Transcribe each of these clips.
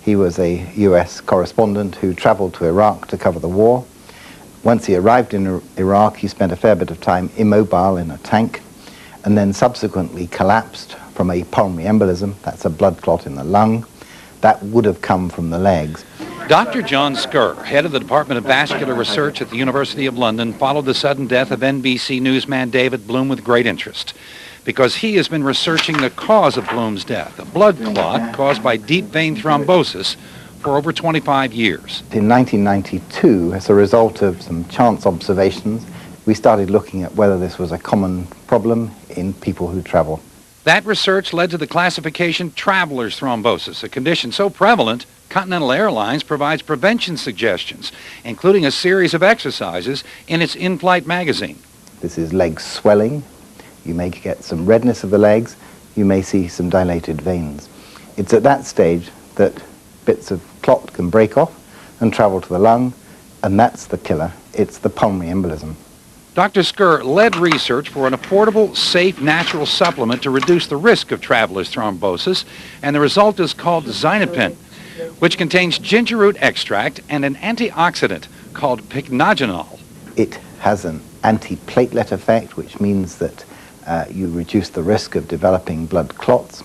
He was a US correspondent who traveled to Iraq to cover the war. Once he arrived in Iraq, he spent a fair bit of time immobile in a tank, and then subsequently collapsed from a pulmonary embolism. That's a blood clot in the lung. That would have come from the legs. Dr. John Skur, head of the Department of Vascular Research at the University of London, followed the sudden death of NBC newsman David Bloom with great interest, because he has been researching the cause of Bloom's death, a blood clot caused by deep vein thrombosis, for over 25 years. In 1992, as a result of some chance observations, we started looking at whether this was a common problem in people who travel. That research led to the classification traveler's thrombosis, a condition so prevalent, Continental Airlines provides prevention suggestions, including a series of exercises in its in-flight magazine. This is leg swelling. You may get some redness of the legs. You may see some dilated veins. It's at that stage that bits of clot can break off and travel to the lung, and that's the killer. It's the pulmonary embolism. Dr. Skur led research for an affordable, safe, natural supplement to reduce the risk of traveler's thrombosis, and the result is called Zinapin, which contains ginger root extract and an antioxidant called pycnogenol. It has an antiplatelet effect, which means that you reduce the risk of developing blood clots.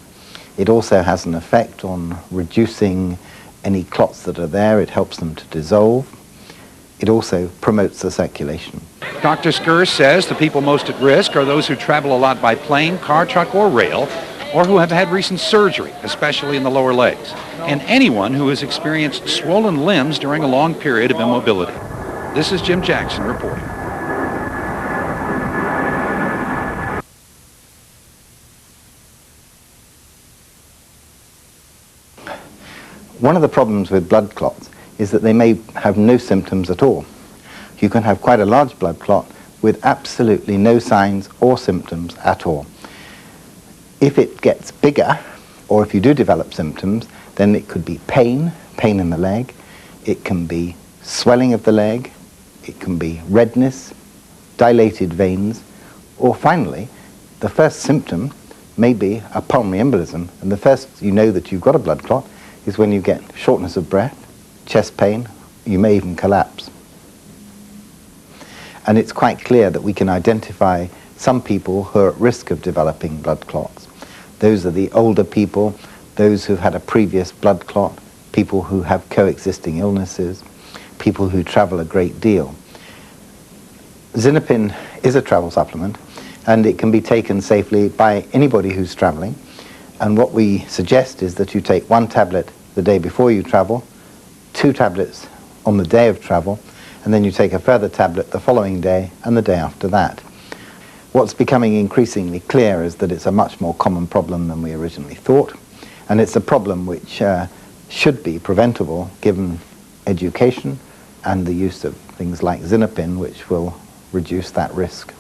It also has an effect on reducing any clots that are there. It helps them to dissolve. It also promotes the circulation. Dr. Skur says the people most at risk are those who travel a lot by plane, car, truck, or rail, or who have had recent surgery, especially in the lower legs, and anyone who has experienced swollen limbs during a long period of immobility. This is Jim Jackson reporting. One of the problems with blood clots is that they may have no symptoms at all. You can have quite a large blood clot with absolutely no signs or symptoms at all. If it gets bigger, or if you do develop symptoms, then it could be pain in the leg, it can be swelling of the leg, it can be redness, dilated veins, or finally, the first symptom may be a pulmonary embolism, and the first you know that you've got a blood clot is when you get shortness of breath, chest pain, you may even collapse. And it's quite clear that we can identify some people who are at risk of developing blood clots. Those are the older people, those who've had a previous blood clot, people who have coexisting illnesses, people who travel a great deal. Zinapin is a travel supplement, and it can be taken safely by anybody who's traveling. And what we suggest is that you take 1 tablet the day before you travel, 2 tablets on the day of travel, and then you take a further tablet the following day and the day after that. What's becoming increasingly clear is that it's a much more common problem than we originally thought, and it's a problem which should be preventable given education and the use of things like Zinapin, which will reduce that risk.